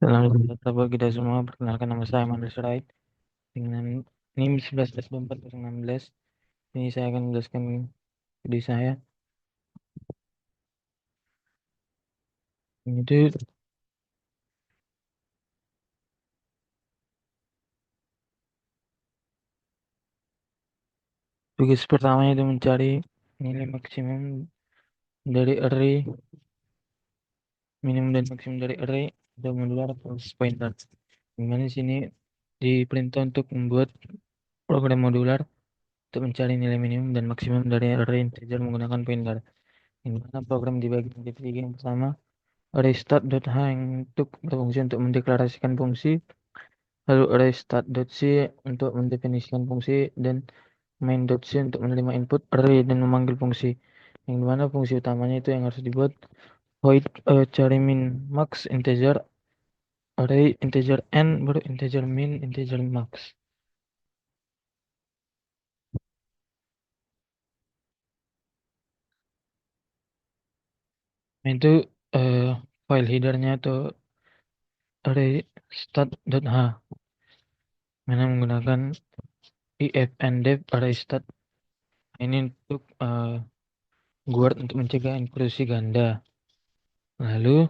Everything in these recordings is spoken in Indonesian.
Selamat datang kita semua. Perkenalkan nama saya Mandel Surait dengan NIM 11-24-16. Ini saya akan menjelaskan ide saya. Ini tuh tugas pertamanya itu mencari nilai maksimum dari array, minimum dan maksimum dari array atau modular plus pointer. Dimana di sini diperintah untuk membuat program modular untuk mencari nilai minimum dan maksimum dari array integer menggunakan pointer. Di mana program dibagi menjadi tiga. Yang pertama, array start.h yang untuk berfungsi untuk mendeklarasikan fungsi, lalu array start.c untuk mendefinisikan fungsi, dan main.c untuk menerima input array dan memanggil fungsi. Yang dimana fungsi utamanya itu yang harus dibuat void cari min max integer array integer n baru integer min integer max. Nah, itu eh, file headernya atau array start.h mana menggunakan if and def array start. Ini untuk guard untuk mencegah intrusi ganda. Lalu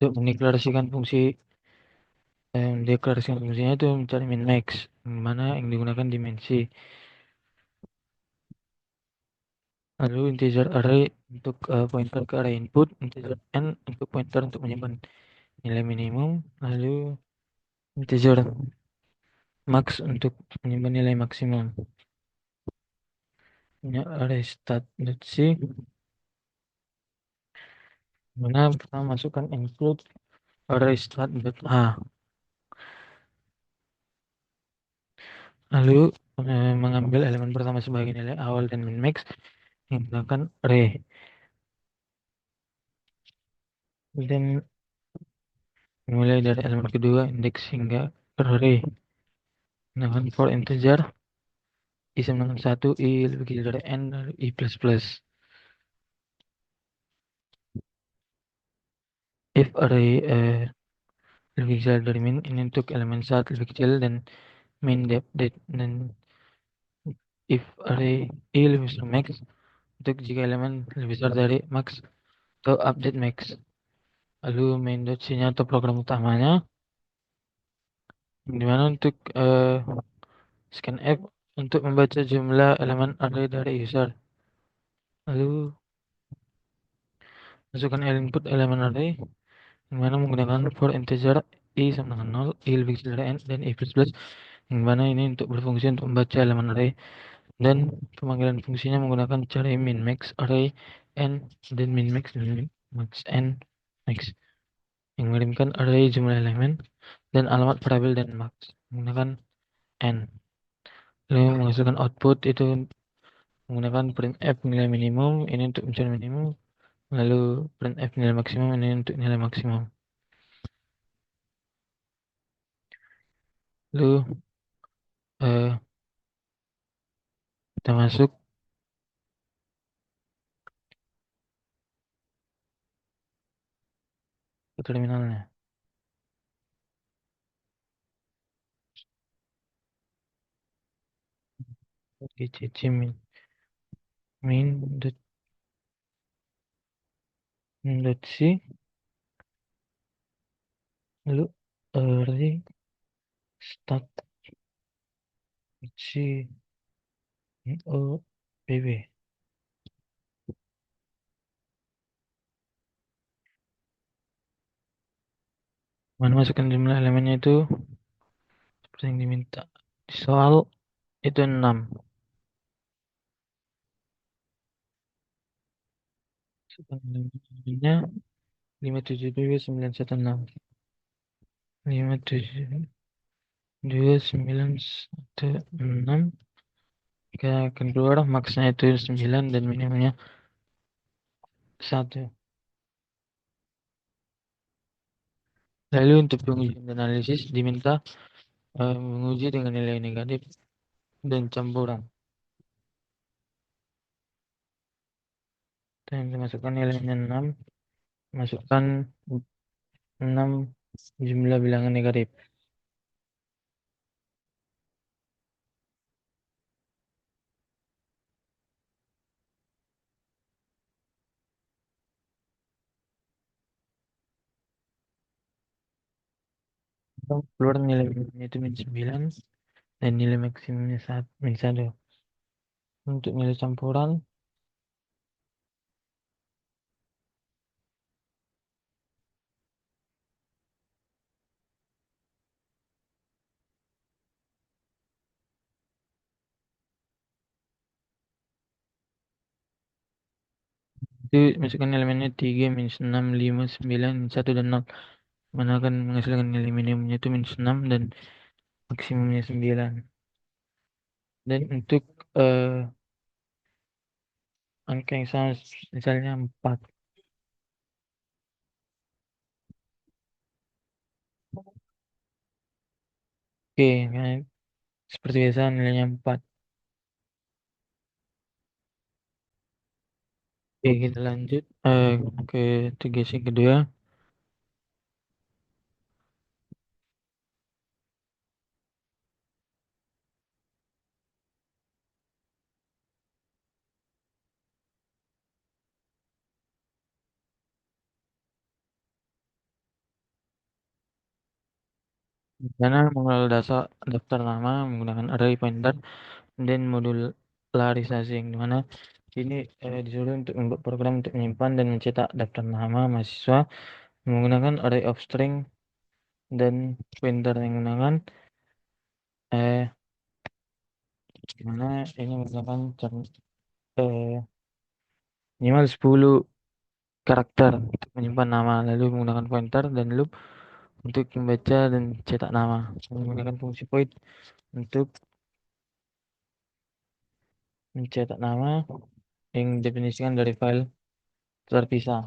untuk mendeklarasikan fungsinya itu mencari min max, mana yang digunakan dimensi. Lalu integer array untuk pointer ke array input, integer n untuk pointer untuk menyimpan nilai minimum, lalu integer max untuk menyimpan nilai maksimum. Punya array start.c, mana pertama masukkan include array start.h, lalu mengambil elemen pertama sebagai nilai awal dan min max yang menggunakan array, dan mulai dari elemen kedua indeks hingga array dengan for integer i sama dengan 1, i lebih kecil dari n, lalu i plus plus. If array lebih kecil dari min, ini untuk elemen saat lebih kecil dan min depth date. Dan if array i lebih besar max, untuk jika elemen lebih besar dari max atau update max. Lalu main.c-nya atau program utamanya, dimana untuk scanf untuk membaca jumlah elemen array dari user. Lalu masukkan input elemen array, yang mana menggunakan for integer i sama dengan 0, i lebih kecil dari n, dan i plus plus, yang mana ini untuk berfungsi untuk membaca elemen array. Dan pemanggilan fungsinya menggunakan cari min max array n dan min max dan min max n max, yang mengirimkan array jumlah elemen dan alamat variabel dan max menggunakan n. Lalu menghasilkan output itu menggunakan printf nilai minimum, ini untuk mencari minimum, lalu printf nilai maksimum, ini untuk nilai maksimum. Lalu eh, kita masuk ke terminalnya. Gcc min.c, lalu array start c o pb. Mana masukkan jumlah elemennya itu seperti yang diminta di soal, itu 6. Masukkan elemennya 5729116, 5729116. Kita akan keluar maksnya itu 9 dan minimumnya 1. Lalu untuk pengujian dan analisis diminta menguji dengan nilai negatif dan campuran. Dan masukkan nilainya 6, masukkan 6 jumlah bilangan negatif. Keluar nilai minimumnya itu min 9 dan nilai maksimumnya min 1. Untuk nilai campuran, itu masukkan elemennya 3, minus 6, 5, 9, min 1, dan 0. Mana akan menghasilkan nilai minimumnya itu minus 6 dan maksimumnya 9. Dan untuk angka yang sama, misalnya 4. Oke, nah, seperti biasa nilainya 4. Oke, kita lanjut ke tugas yang kedua. Karena mengelola daftar nama menggunakan array pointer dan modularisasi, yang dimana ini disuruh untuk membuat program untuk menyimpan dan mencetak daftar nama mahasiswa menggunakan array of string dan pointer yang menggunakan eh dimana ini menggunakan eh, minimal 10 karakter untuk menyimpan nama, lalu menggunakan pointer dan loop untuk membaca dan cetak nama, menggunakan fungsi void untuk mencetak nama yang definisikan dari file terpisah.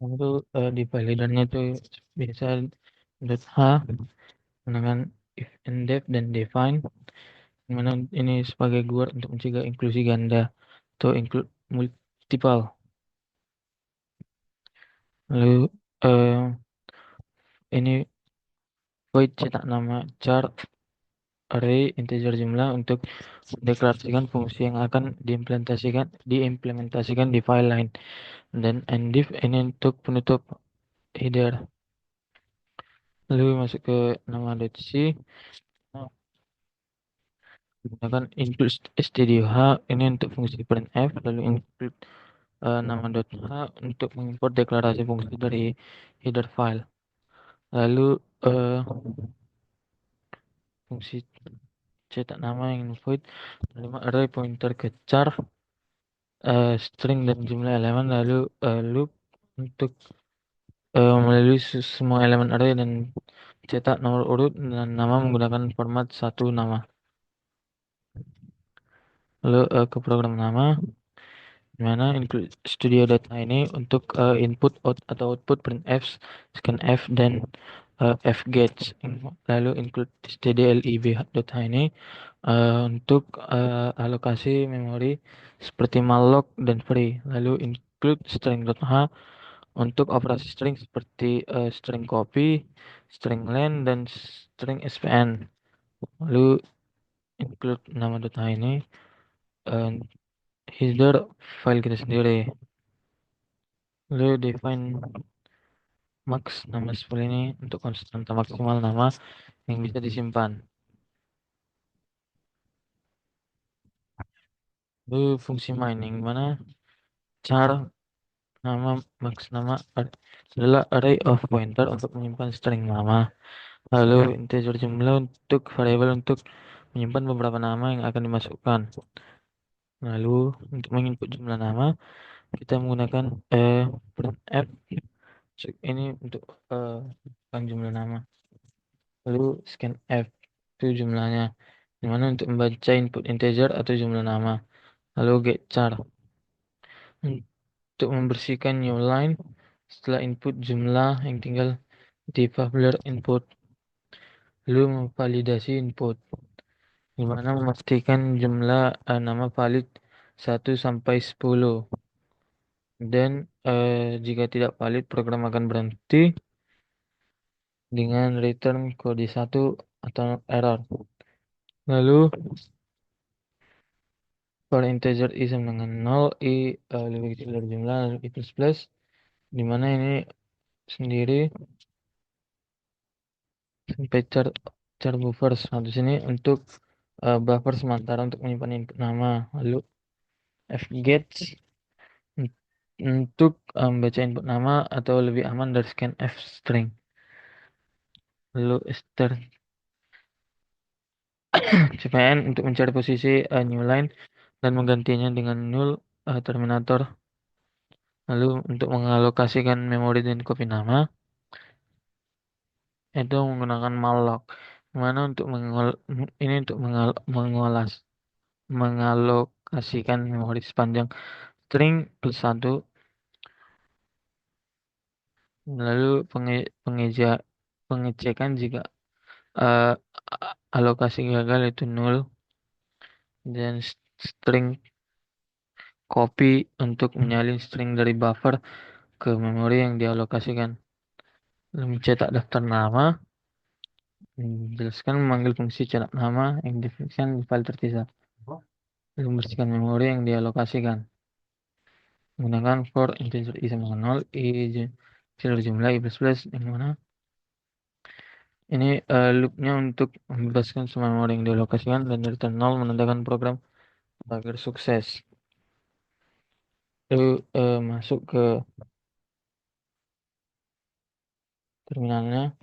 Itu di file headernya itu biasa .h menggunakan if and def dan define, mana ini sebagai guard untuk mencegah inklusi ganda atau include multiple. Lalu ini void cetak nama char array integer jumlah untuk deklarasikan fungsi yang akan diimplementasikan di file lain, dan endif ini untuk penutup header. Lalu masuk ke nama .c, gunakan include stdio_h ini untuk fungsi printf, lalu include nama .h untuk mengimport deklarasi fungsi dari header file. Lalu fungsi cetak nama yang void menerima array pointer ke char string dan jumlah elemen, lalu loop untuk melalui semua elemen array dan cetak nomor urut dan nama menggunakan format satu nama. Lalu ke program nama, dimana include studio.h ini untuk input atau output printf, scanf, dan fgetch. Lalu include stdlib.h ini untuk alokasi memori seperti malloc dan free. Lalu include string.h untuk operasi string seperti string copy, string len, dan string spn. Lalu include nama.h ini uh, header file kita sendiri. Lalu define max nama seperti ini untuk konstanta maksimal nama yang bisa disimpan. Lalu fungsi mining, mana cara nama max nama adalah array of pointer untuk menyimpan string nama, lalu integer jumlah untuk variabel untuk menyimpan beberapa nama yang akan dimasukkan, lalu untuk menginput jumlah nama kita menggunakan printf ini untuk jumlah nama. Lalu scanf itu jumlahnya, dimana untuk membaca input integer atau jumlah nama. Lalu getchar untuk membersihkan new line setelah input jumlah yang tinggal di publisher input. Lalu memvalidasi input, dimana memastikan jumlah nama valid 1 sampai 10, dan jika tidak valid program akan berhenti dengan return kode 1 atau error. Lalu for integer i sama dengan 0, i lebih kecil dari jumlah, lalu i plus plus, dimana ini sendiri sampai char buffers. Nah, di sini untuk buffer sementara untuk menyimpan input nama. Lalu fget untuk baca input nama atau lebih aman dari scanf string. Lalu str cpn untuk mencari posisi new line dan menggantinya dengan null terminator. Lalu untuk mengalokasikan memori dan copy nama itu menggunakan malloc. Mana untuk ini untuk mengalokasikan memori sepanjang string plus 1. Lalu pengecekan jika uh, alokasi gagal itu nol, dan string copy untuk menyalin string dari buffer ke memori yang dialokasikan. Lalu mencetak daftar nama, menjelaskan memanggil fungsi cetak nama yang didefinisikan di file terpisah. Lalu membersihkan memori yang dialokasikan menggunakan for integer i sama dengan 0, i kecil dari jumlah, i plus plus, yang mana ini loopnya untuk membebaskan semua memori yang dialokasikan, dan return 0 menandakan program agar sukses. Lalu masuk ke terminalnya.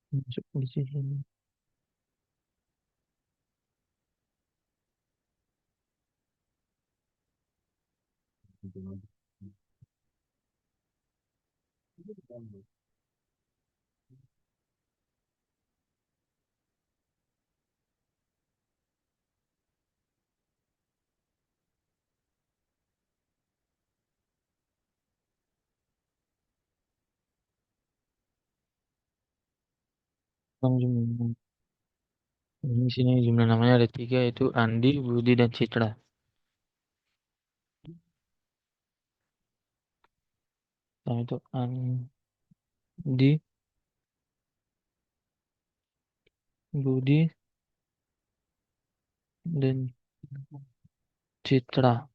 Masuk di sini. Ini sini jumlah namanya ada 3, yaitu Andi, Budi, dan Citra. Nah, itu Andi, Budi, dan Citra.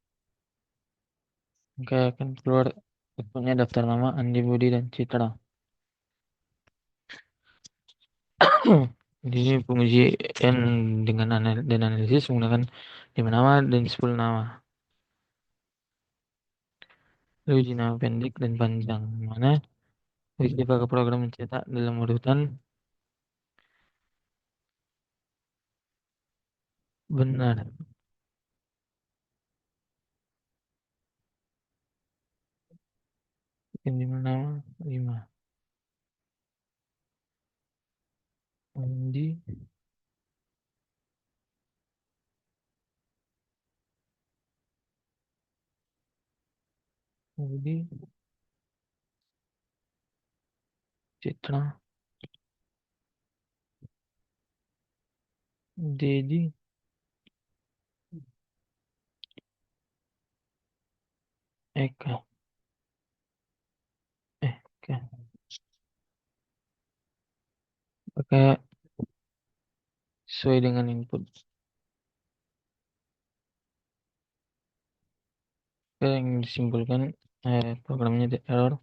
Oke, akan keluar bentuknya daftar nama Andi, Budi, dan Citra. Di sini pengujian dengan dan analisis menggunakan 5 nama dan 10 nama. Lalu uji nama pendek dan panjang, mana bisa pakai program mencetak dalam urutan benar. Ini nama 5. Andi, Budi, Citra, Dedi, Eka. Eka. Pakai sesuai dengan input yang disimpulkan programnya di error.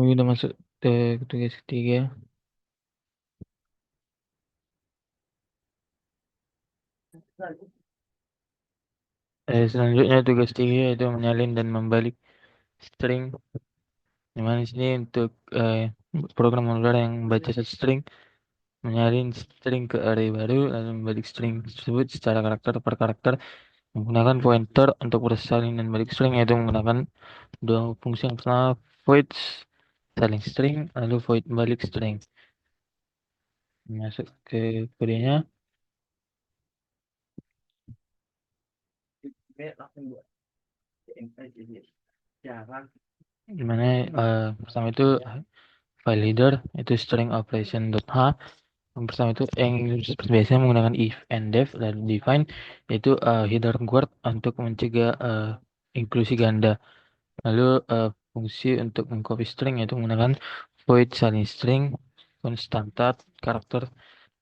Udah masuk ke tugas ketiga. Selanjutnya tugas tiga itu menyalin dan membalik string. Di mana di sini untuk program modular yang baca satu string, menyalin string ke array baru, lalu membalik string tersebut secara karakter per karakter menggunakan pointer untuk proses salin dan balik string, yaitu menggunakan dua fungsi. Yang pertama void salin string, lalu void balik string. Masuk ke kodenya. Dimana pertama itu file header itu string operation.h. Yang pertama itu yang biasanya menggunakan if and def dan define, itu header guard untuk mencegah inklusi ganda. Lalu fungsi untuk mengcopy string yaitu menggunakan void salin string constantat karakter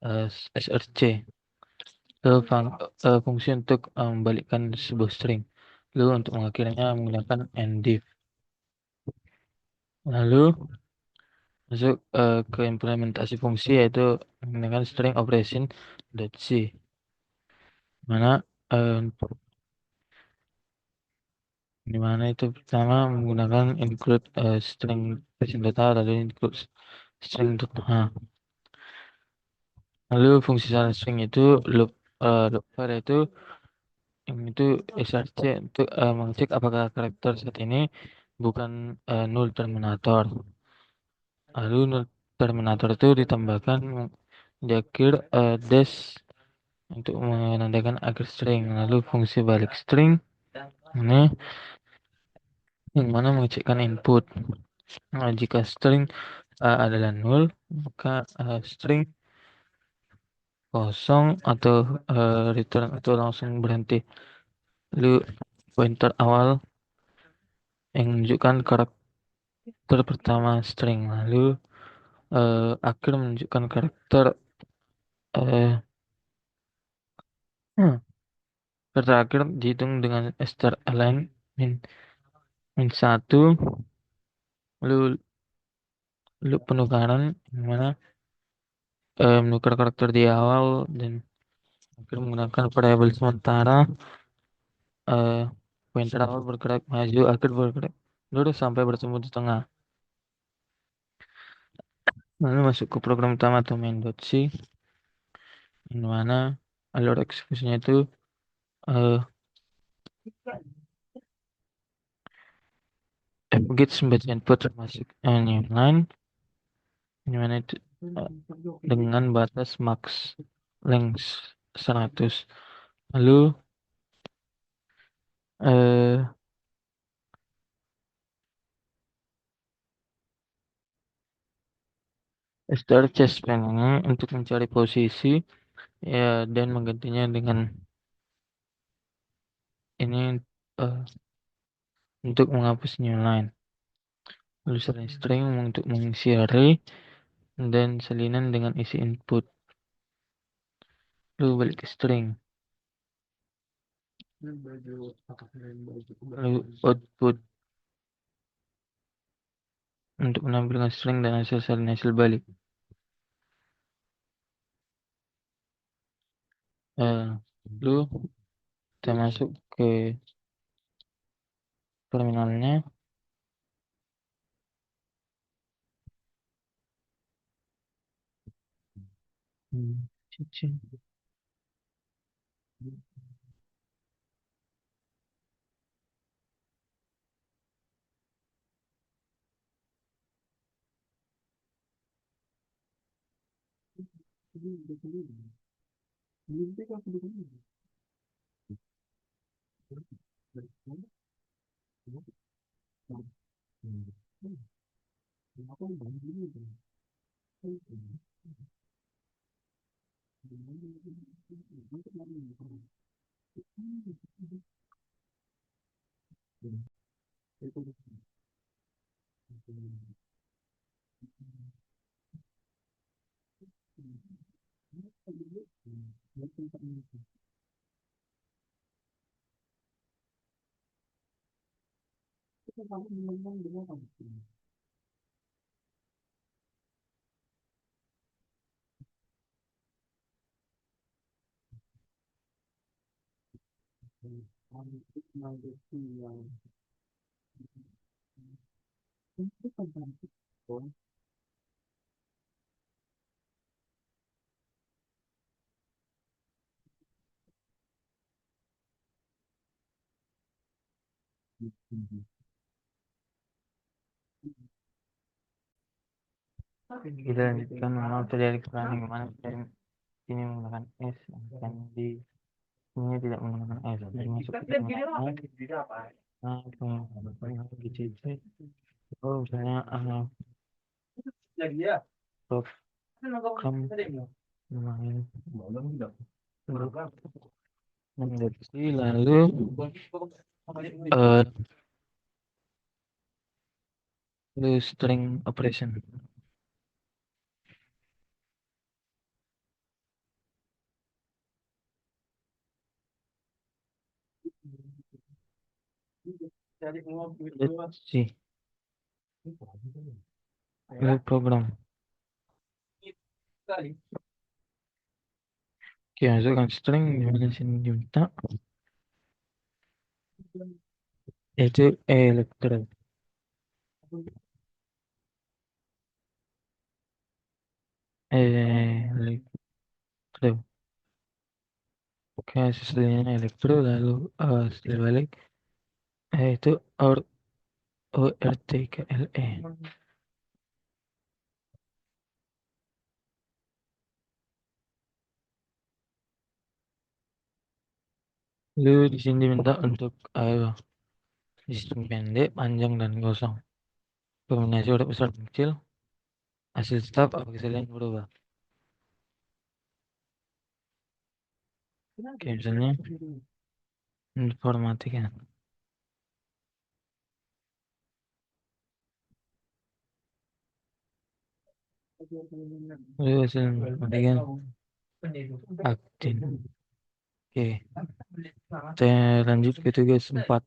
eh, src. Lalu fungsi untuk membalikkan sebuah string. Lalu untuk mengakhirinya menggunakan endif. Lalu masuk ke implementasi fungsi yaitu menggunakan string operation .c, mana eh, di mana itu pertama menggunakan include string operation data, lalu include string .h. Lalu fungsi salin string itu looper yaitu yang itu src untuk mengecek apakah karakter saat ini bukan null terminator. Lalu null terminator itu ditambahkan di akhir dash untuk menandakan akhir string. Lalu fungsi balik string ini yang mana mengecekkan input. Nah, jika string adalah null, maka string kosong atau return atau langsung berhenti. Lalu pointer awal yang menunjukkan karakter pertama string. Lalu akhir menunjukkan karakter eh, hmm, terakhir dihitung dengan start align min min satu. Lalu loop penukaran yang mana menukar karakter di awal dan akhir menggunakan variabel sementara. eh Pointer awal bergerak maju, akhir bergerak lurus sampai bertemu di tengah. Lalu masuk ke program utama atau main.c, di mana alur eksekusinya itu eh get membaca input termasuk new line, di mana itu eh, dengan batas max length 100. Lalu eh start chess pen ini untuk mencari posisi ya dan menggantinya dengan ini eh, untuk menghapus new line. Lalu selain string untuk mengisi array dan salinan dengan isi input. Lalu balik ke string. Lalu output untuk menampilkan string dan hasil salin hasil balik. Lalu kita masuk ke terminalnya. Cicing. Kita lanjutkan mengenal terjadi planning mana dan ini menggunakan S dan di ini tidak menggunakan S. Termasuk GCC. Oh, misalnya program main mendeteksi lalu eh lalu string operation. Let's see. Lalu program. Oke, masukkan string di mana sini diminta yaitu electron. Elektro. Oke, sesudah elektro lalu setelah balik itu ORTKLE. Lalu di sini diminta untuk sistem pendek, panjang dan kosong. Kombinasi huruf besar dan kecil, hasil tetap apa kesalahan yang berubah. Oke, misalnya informatika. Lalu hasil informatika aktin. Oke, kita lanjut ke tugas 4.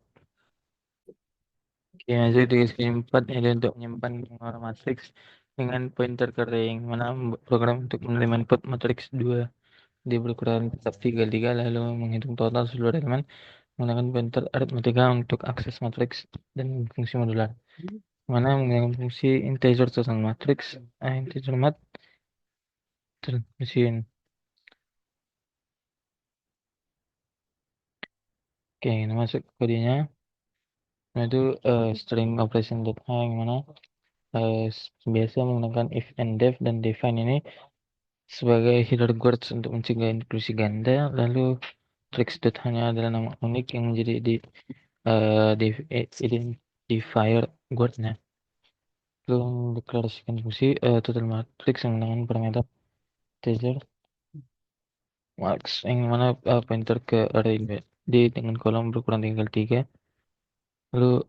Oke, masuk tugas 4 ini untuk menyimpan nomor matriks dengan pointer kering. Mana program untuk menerima input matriks 2 di berukuran tetap 3 lalu menghitung total seluruh elemen menggunakan pointer aritmatika untuk akses matriks dan fungsi modular. Mana menggunakan fungsi integer total matrix, integer mat mesin. Oke, ini masuk kodenya. Nah, itu string operation data yang mana biasa menggunakan if and def dan define ini sebagai header words untuk mencegah inklusi ganda. Lalu trix hanya adalah nama unik yang menjadi identifier wordnya. Lalu mendeklarasikan fungsi total matrix yang menggunakan parameter integer max yang mana pointer ke array D dengan kolom berukuran tinggal 3. Lalu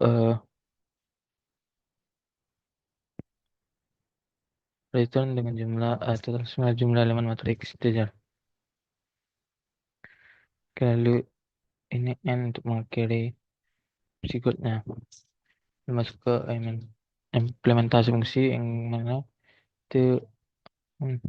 return dengan jumlah total semua jumlah elemen matriks integer. Lalu ini n untuk mengakhiri berikutnya masuk ke implementasi fungsi yang mana itu hmm,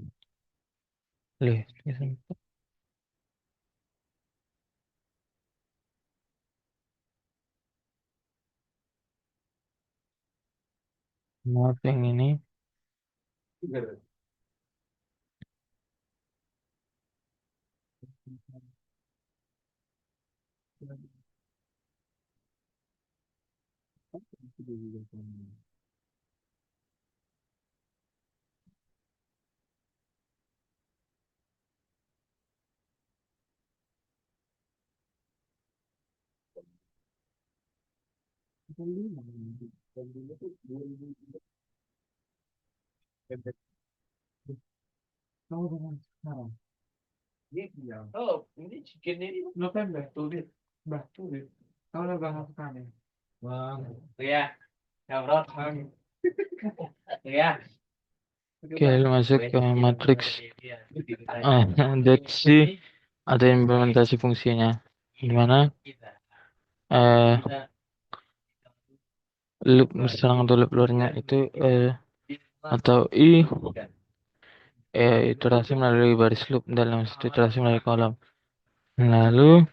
maaf yang ini oh ini chicken ini November tulis tulis kalau bahas kami bang ya Gabrot ya oke lalu masuk ke matrix that's see ada implementasi fungsinya gimana loop serang atau loop luarnya itu atau iterasi melalui baris loop dalam satu iterasi melalui kolom lalu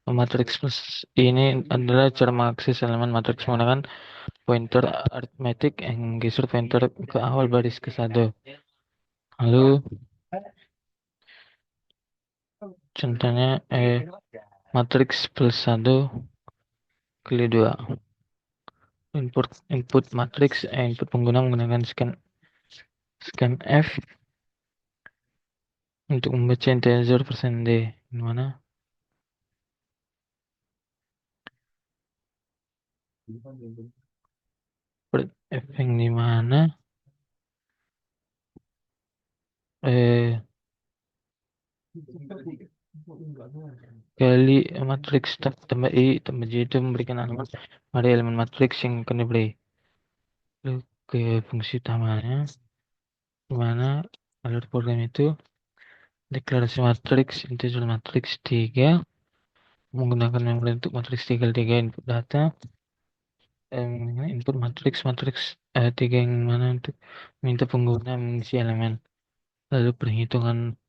Matriks plus ini adalah cara mengakses elemen matriks menggunakan pointer aritmetik yang geser pointer ke awal baris ke satu. Lalu contohnya matriks plus satu kali dua. Input matriks input pengguna menggunakan scanf untuk membaca integer persen d. Gimana? F yang di mana? Eh kali matriks tambah i tambah j itu memberikan alamat pada elemen matriks yang akan diberi. Lalu ke fungsi utamanya, dimana alur program itu deklarasi matriks integer matriks 3 menggunakan memori untuk matriks 3 3 input data input matriks matriks 3 yang mana untuk minta pengguna mengisi elemen, lalu perhitungan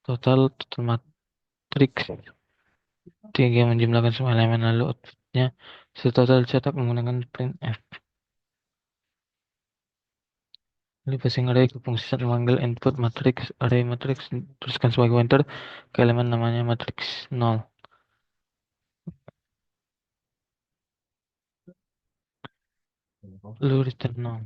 total matriks 3 menjumlahkan semua elemen, lalu outputnya setotal cetak menggunakan printf. Lalu passing array ke fungsi saat memanggil input matriks array matriks teruskan sebagai pointer ke elemen namanya matriks 0. Lalu return 0.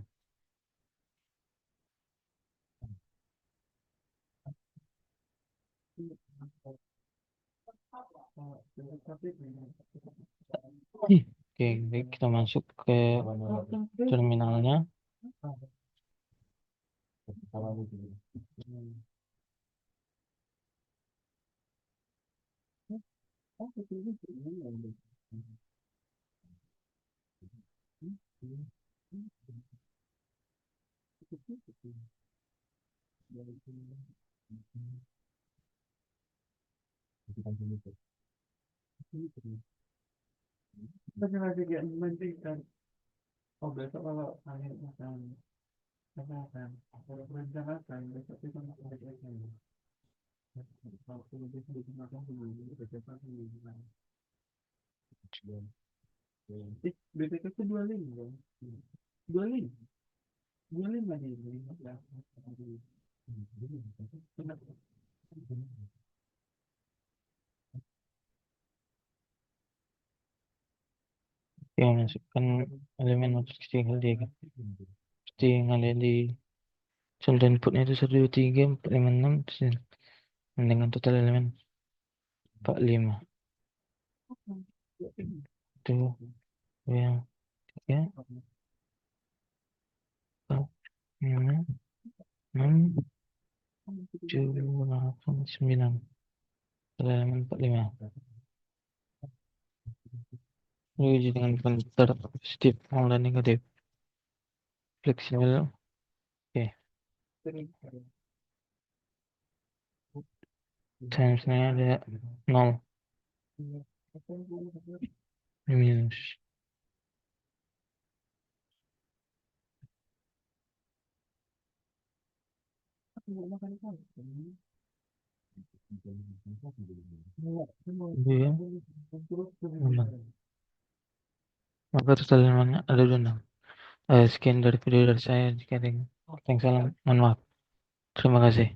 Oke, baik, kita masuk ke terminalnya. Oke, masukkan elemen matriks 3 3. Seperti yang ada di contoh inputnya itu 1 2 3 4 5 6 dengan total elemen 45. Itu yang ya 4 5 6 7 8 9 elemen 45. Diuji dengan konverter positif dan negatif fleksibel. Oke, timesnya ada 0 minus. Itu ya. Maka total elemennya ada 6. Sekian dari video dari saya. Jika ada yang salah, mohon maaf. Terima kasih.